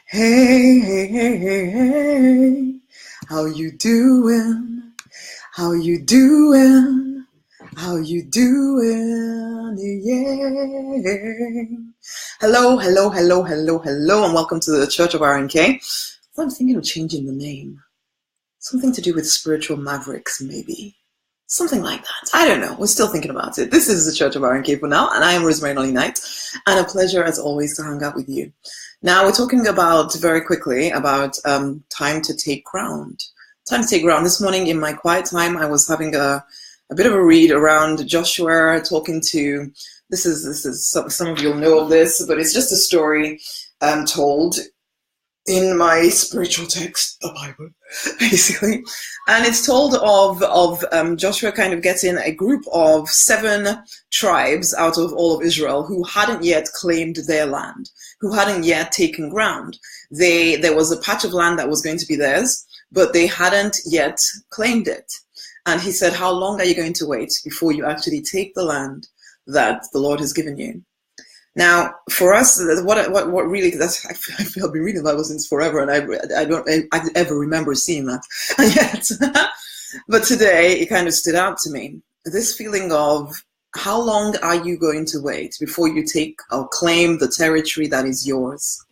Hey, hey, hey, hey, hey. How you doing? How you doing? How you doing? Yeah. Hello, hello, hello, hello, hello, and welcome to the Church of RNK. So I'm thinking of changing the name. Something to do with spiritual mavericks, maybe. Something like that. I don't know. We're still thinking about it. This is the Church of RNK for now, and I am Rosemary Nolly Knight, and a pleasure as always to hang out with you. Now we're talking about very quickly about time to take ground. Time to take ground. This morning in my quiet time, I was having a bit of a read around Joshua, talking to. This is some of you'll know of this, but it's just a story told in my spiritual text, the Bible, basically. And it's told of Joshua kind of getting a group of 7 tribes out of all of Israel who hadn't yet claimed their land, who hadn't yet taken ground. There was a patch of land that was going to be theirs, but they hadn't yet claimed it. And he said, how long are you going to wait before you actually take the land that the Lord has given you? Now, for us, what really, that's, I feel I've been reading the Bible since forever, and I don't ever remember seeing that yet. But today, it kind of stood out to me. This feeling of how long are you going to wait before you take or claim the territory that is yours?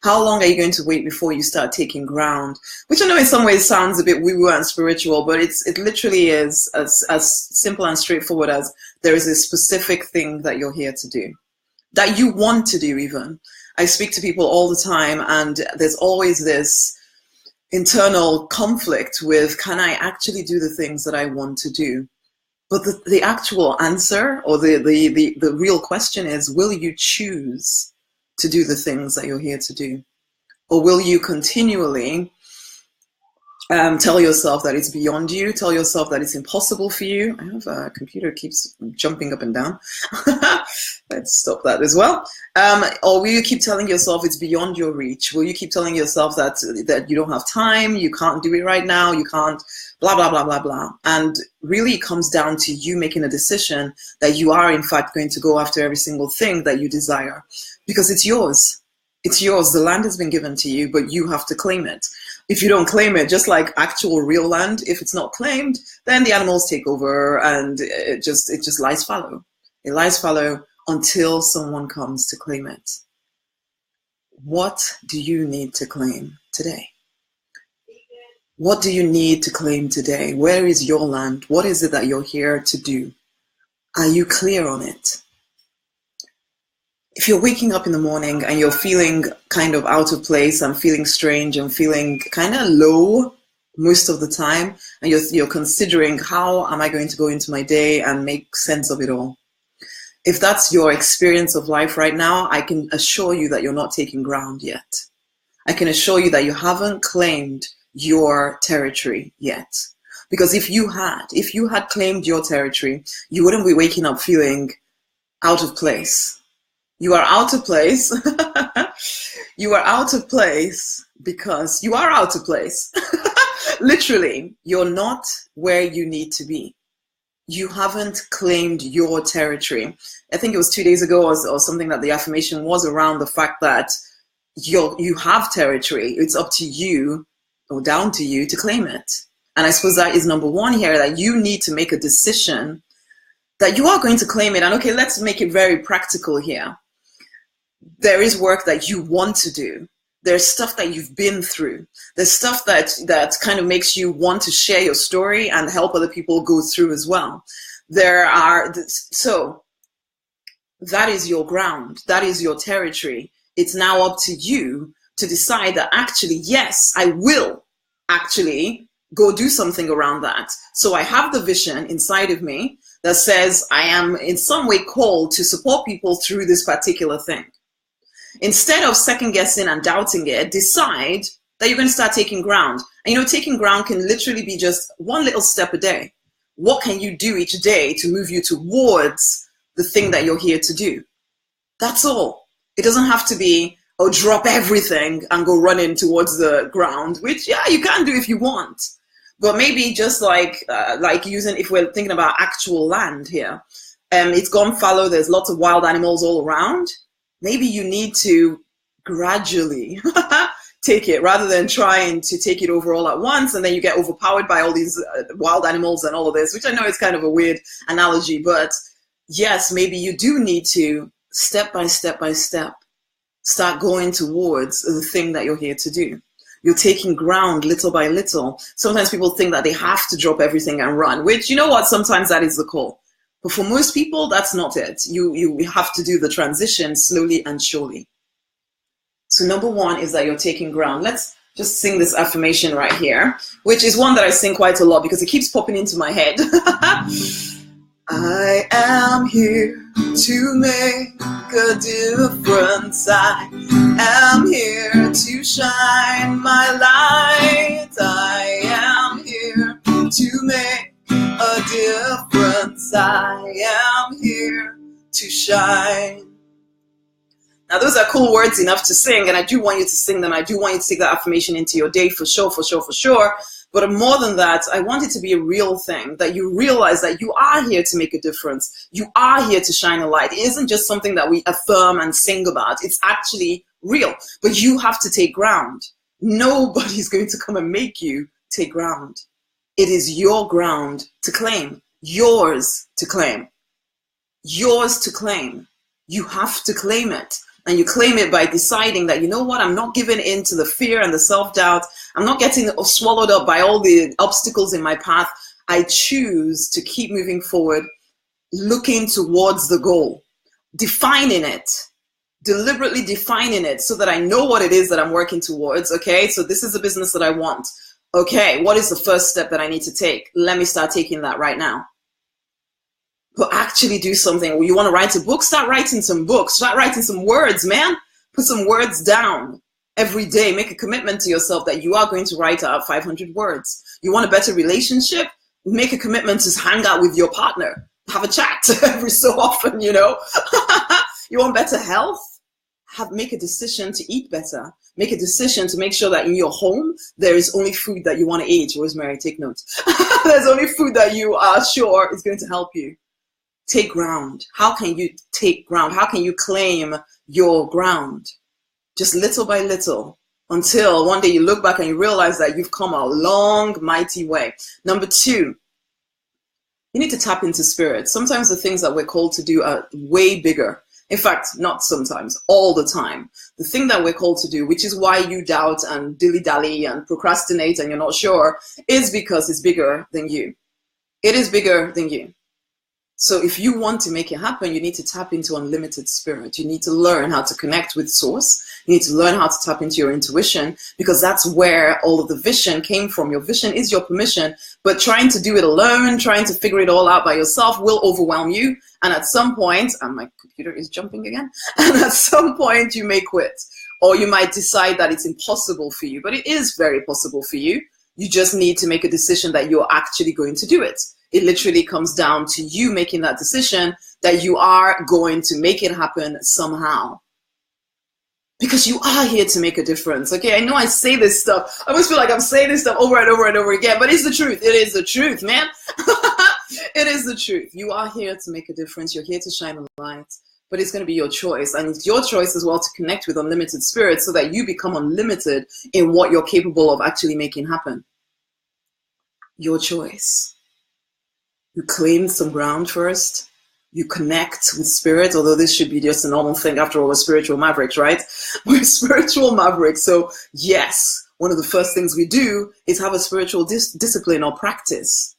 How long are you going to wait before you start taking ground? Which I know in some ways sounds a bit woo-woo and spiritual, but it literally is as simple and straightforward as there is a specific thing that you're here to do, that you want to do even. I speak to people all the time, and there's always this internal conflict with, can I actually do the things that I want to do? But the actual answer, or the real question is, will you choose to do the things that you're here to do? Or will you continually tell yourself that it's beyond you, tell yourself that it's impossible for you? I have a computer keeps jumping up and down. Let's stop that as well. Or will you keep telling yourself it's beyond your reach? Will you keep telling yourself that you don't have time, you can't do it right now, you can't, blah, blah, blah, blah, blah. And really it comes down to you making a decision that you are in fact going to go after every single thing that you desire, because it's yours. It's yours. The land has been given to you, but you have to claim it. If you don't claim it, just like actual real land, if it's not claimed, then the animals take over, and it just lies fallow. It lies fallow until someone comes to claim it. What do you need to claim today? What do you need to claim today? Where is your land? What is it that you're here to do? Are you clear on it? If you're waking up in the morning and you're feeling kind of out of place and feeling strange and feeling kind of low most of the time, and you're considering, how am I going to go into my day and make sense of it all? If that's your experience of life right now, I can assure you that you're not taking ground yet. I can assure you that you haven't claimed your territory yet. Because if you had claimed your territory, you wouldn't be waking up feeling out of place. You are out of place. You are out of place because you are out of place. Literally, you're not where you need to be. You haven't claimed your territory. I think it was 2 days ago or something that the affirmation was around the fact that you have territory. It's up to you, or down to you, to claim it. And I suppose that is number one here, that you need to make a decision that you are going to claim it. And okay, let's make it very practical here. There is work that you want to do. There's stuff that you've been through. There's stuff that kind of makes you want to share your story and help other people go through as well. So that is your ground. That is your territory. It's now up to you to decide that actually, yes, I will actually go do something around that. So I have the vision inside of me that says I am in some way called to support people through this particular thing. Instead of second guessing and doubting it, decide that you're going to start taking ground. And taking ground can literally be just one little step a day. What can you do each day to move you towards the thing that you're here to do? That's all. It doesn't have to be, drop everything and go running towards the ground, which, yeah, you can do if you want. But maybe just like using, if we're thinking about actual land here, it's gone fallow, there's lots of wild animals all around. Maybe you need to gradually take it, rather than trying to take it over all at once, and then you get overpowered by all these wild animals and all of this, which I know is kind of a weird analogy, but yes, maybe you do need to step by step start going towards the thing that you're here to do. You're taking ground little by little. Sometimes people think that they have to drop everything and run, which, you know what, sometimes that is the call. But for most people, that's not it. You have to do the transition slowly and surely. So number one is that you're taking ground. Let's just sing this affirmation right here, which is one that I sing quite a lot because it keeps popping into my head. I am here to make a difference. I am here to shine my light. I am here to make a difference. I am here to shine. Now, those are cool words enough to sing, and I do want you to sing them. I do want you to take that affirmation into your day for sure, for sure, for sure. But more than that, I want it to be a real thing, that you realize that you are here to make a difference. You are here to shine a light. It isn't just something that we affirm and sing about. It's actually real. But you have to take ground. Nobody's going to come and make you take ground. It is your ground to claim. Yours to claim. Yours to claim. You have to claim it. And you claim it by deciding that, you know what, I'm not giving in to the fear and the self-doubt. I'm not getting swallowed up by all the obstacles in my path. I choose to keep moving forward, looking towards the goal, defining it, deliberately defining it so that I know what it is that I'm working towards. Okay, so this is the business that I want. Okay, what is the first step that I need to take? Let me start taking that right now. But actually do something. You want to write a book? Start writing some books. Start writing some words, man. Put some words down every day. Make a commitment to yourself that you are going to write out 500 words. You want a better relationship? Make a commitment to hang out with your partner. Have a chat every so often, you know. You want better health? Make a decision to eat better. Make a decision to make sure that in your home, there is only food that you want to eat. Rosemary, take notes. There's only food that you are sure is going to help you. Take ground. How can you take ground? How can you claim your ground? Just little by little until one day you look back and you realize that you've come a long, mighty way. Number two, you need to tap into spirit. Sometimes the things that we're called to do are way bigger. In fact, not sometimes, all the time. The thing that we're called to do, which is why you doubt and dilly-dally and procrastinate and you're not sure, is because it's bigger than you. It is bigger than you. So if you want to make it happen, you need to tap into unlimited spirit. You need to learn how to connect with source. You need to learn how to tap into your intuition, because that's where all of the vision came from. Your vision is your permission, but trying to do it alone, trying to figure it all out by yourself will overwhelm you. And at some point, and my computer is jumping again, and at some point you may quit, or you might decide that it's impossible for you, but it is very possible for you. You just need to make a decision that you're actually going to do it. It literally comes down to you making that decision that you are going to make it happen somehow. Because you are here to make a difference. Okay, I know I say this stuff. I always feel like I'm saying this stuff over and over and over again, but it's the truth. It is the truth, man. It is the truth. You are here to make a difference. You're here to shine a light. But it's going to be your choice. And it's your choice as well to connect with unlimited spirit so that you become unlimited in what you're capable of actually making happen. Your choice. You claim some ground first. You connect with spirit, although this should be just a normal thing. After all, we're spiritual mavericks, right? We're spiritual mavericks. So yes, one of the first things we do is have a spiritual discipline or practice.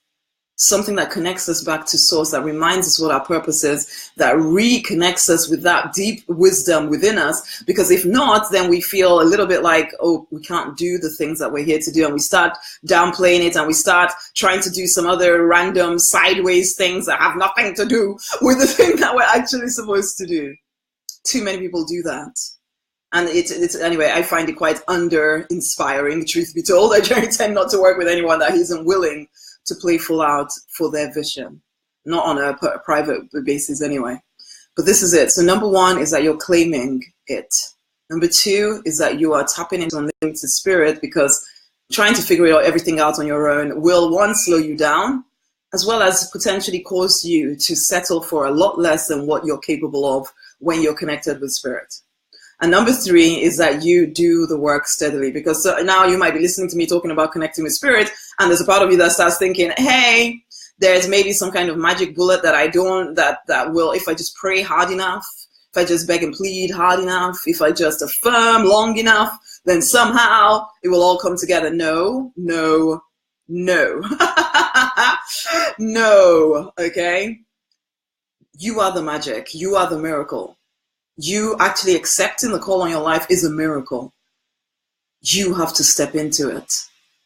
Something that connects us back to source, that reminds us what our purpose is, that reconnects us with that deep wisdom within us. Because if not, then we feel a little bit like, oh, we can't do the things that we're here to do. And we start downplaying it, and we start trying to do some other random sideways things that have nothing to do with the thing that we're actually supposed to do. Too many people do that. And it's anyway, I find it quite under-inspiring, truth be told. I tend not to work with anyone that isn't willing to play full out for their vision, not on a private basis anyway. But this is it. So number one is that you're claiming it. Number two is that you are tapping into unlimited spirit, because trying to figure everything out on your own will, one, slow you down, as well as potentially cause you to settle for a lot less than what you're capable of when you're connected with spirit. And number 3 is that you do the work steadily, because now you might be listening to me talking about connecting with spirit, and there's a part of you that starts thinking, hey, there's maybe some kind of magic bullet that I don't, that will, if I just pray hard enough, if I just beg and plead hard enough, if I just affirm long enough, then somehow it will all come together. No, no, no. No, okay? You are the magic. You are the miracle. You actually accepting the call on your life is a miracle. You have to step into it.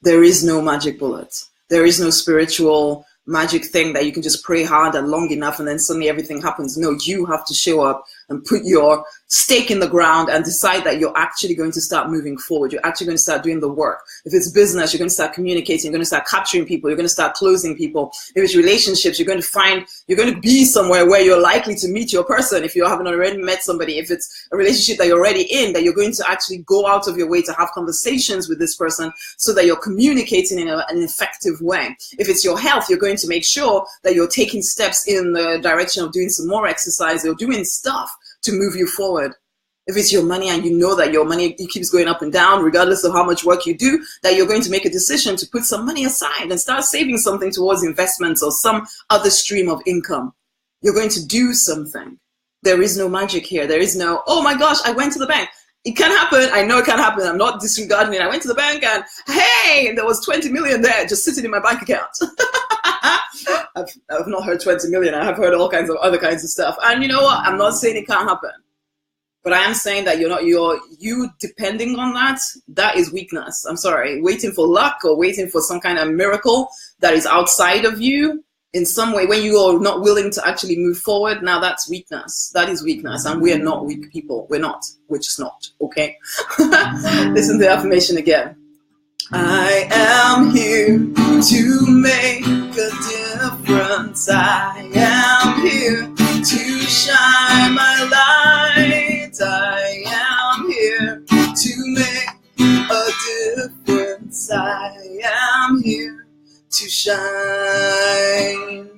There is no magic bullet. There is no spiritual magic thing that you can just pray hard and long enough and then suddenly everything happens. No, you have to show up and put your stake in the ground and decide that you're actually going to start moving forward. You're actually going to start doing the work. If it's business, you're going to start communicating. You're going to start capturing people. You're going to start closing people. If it's relationships, you're going to be somewhere where you're likely to meet your person if you haven't already met somebody. If it's a relationship that you're already in, that you're going to actually go out of your way to have conversations with this person so that you're communicating in an effective way. If it's your health, you're going to make sure that you're taking steps in the direction of doing some more exercise or doing stuff to move you forward. If it's your money and you know that your money keeps going up and down regardless of how much work you do, that you're going to make a decision to put some money aside and start saving something towards investments or some other stream of income. You're going to do something. There is no magic here. There is no, oh my gosh, I went to the bank. It can happen. I know it can happen. I'm not disregarding it. I went to the bank and hey, there was 20 million there just sitting in my bank account. I've not heard 20 million. I have heard all kinds of other kinds of stuff. And you know what? I'm not saying it can't happen. But I am saying that you depending on that is weakness. I'm sorry. Waiting for luck or waiting for some kind of miracle that is outside of you in some way, when you are not willing to actually move forward, now that's weakness. That is weakness. And we are not weak people. We're not. We're just not. Okay? Listen to the affirmation again. I am here to make a difference. I am here to shine my light. I am here to make a difference. I am here to shine.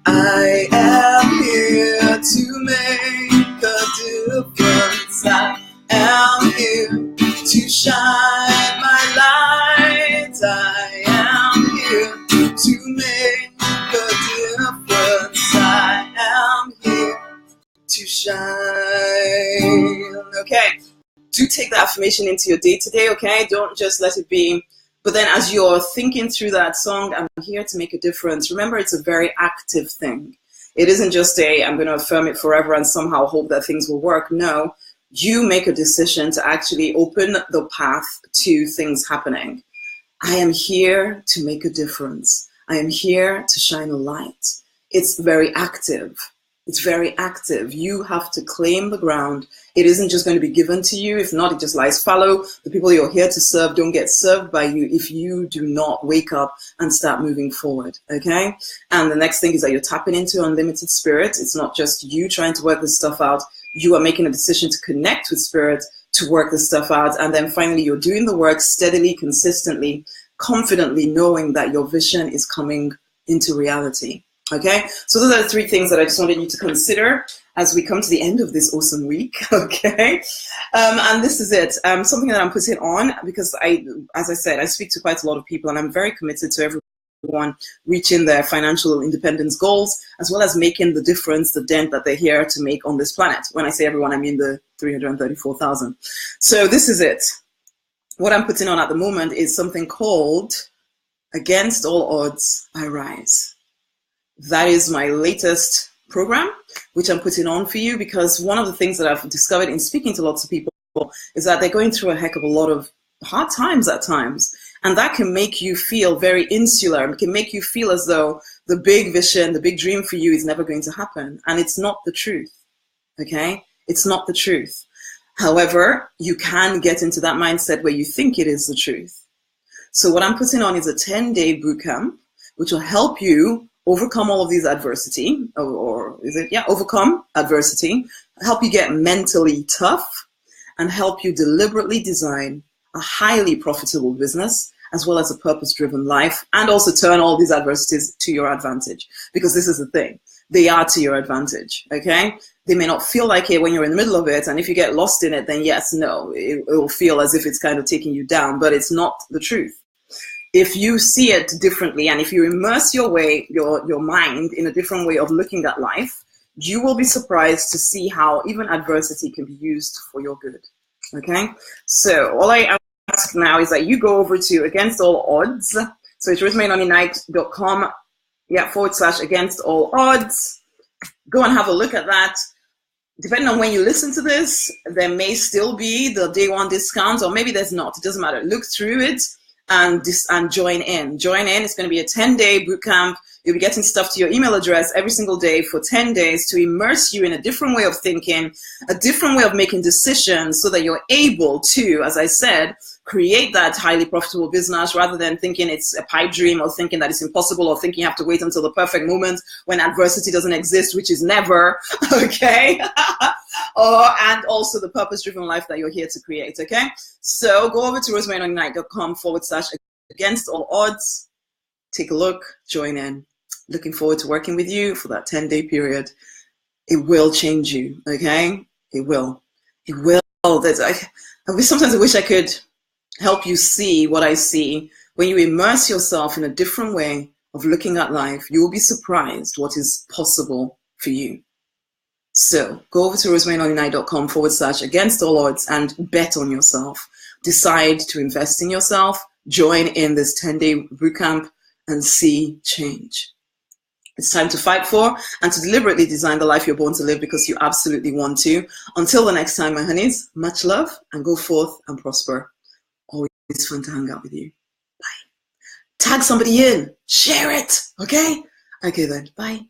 I am here to make a difference. I am here to shine my light. I am here to make a difference. I am here to shine. Okay, do take the affirmation into your day today, okay? Don't just let it be. But then as you're thinking through that song, I'm here to make a difference, remember it's a very active thing. It isn't just I'm going to affirm it forever and somehow hope that things will work. No, you make a decision to actually open the path to things happening. I am here to make a difference. I am here to shine a light. It's very active. It's very active. You have to claim the ground. It isn't just going to be given to you. If not, it just lies fallow. The people you're here to serve don't get served by you if you do not wake up and start moving forward, okay? And the next thing is that you're tapping into unlimited spirit. It's not just you trying to work this stuff out. You are making a decision to connect with spirit to work this stuff out. And then finally, you're doing the work steadily, consistently, confidently, knowing that your vision is coming into reality. Okay, so those are the 3 things that I just wanted you to consider as we come to the end of this awesome week. Okay, and this is it. Something that I'm putting on because as I said, I speak to quite a lot of people, and I'm very committed to everyone reaching their financial independence goals, as well as making the difference, the dent that they're here to make on this planet. When I say everyone, I mean the 334,000. So this is it. What I'm putting on at the moment is something called Against All Odds, I Rise. That is my latest program, which I'm putting on for you, because one of the things that I've discovered in speaking to lots of people is that they're going through a heck of a lot of hard times at times. And that can make you feel very insular. It can make you feel as though the big vision, the big dream for you is never going to happen. And it's not the truth, okay? It's not the truth. However, you can get into that mindset where you think it is the truth. So what I'm putting on is a 10-day bootcamp, which will help you overcome all of these adversity, overcome adversity, help you get mentally tough, and help you deliberately design a highly profitable business, as well as a purpose-driven life, and also turn all these adversities to your advantage. Because this is the thing. they are to your advantage, okay? They may not feel like it when you're in the middle of it, and if you get lost in it, then yes, no, it will feel as if it's kind of taking you down, but it's not the truth. If you see it differently, and if you immerse your mind in a different way of looking at life, you will be surprised to see how even adversity can be used for your good, okay? So all I ask now is that you go over to Against All Odds. So it's rosemaryonlynight.com, /Against All Odds. Go and have a look at that. Depending on when you listen to this, there may still be the day one discount, or maybe there's not. It doesn't matter. Look through it and join in. Join in. It's going to be a 10-day boot camp. You'll be getting stuff to your email address every single day for 10 days to immerse you in a different way of thinking, a different way of making decisions, so that you're able to, as I said, create that highly profitable business rather than thinking it's a pipe dream, or thinking that it's impossible, or thinking you have to wait until the perfect moment when adversity doesn't exist, which is never, okay? And also the purpose-driven life that you're here to create, okay? So go over to rosemaryonlynight.com /Against All Odds. Take a look, join in. Looking forward to working with you for that 10-day period. It will change you, okay? It will. It will. Sometimes I wish I could help you see what I see. When you immerse yourself in a different way of looking at life, you will be surprised what is possible for you. So go over to rosemaryonlynight.com /Against All Odds and bet on yourself. Decide to invest in yourself. Join in this 10-day bootcamp and see change. It's time to fight for and to deliberately design the life you're born to live, because you absolutely want to. Until the next time, my honeys, much love, and go forth and prosper. Always fun to hang out with you. Bye. Tag somebody in. Share it. Okay? Okay then. Bye.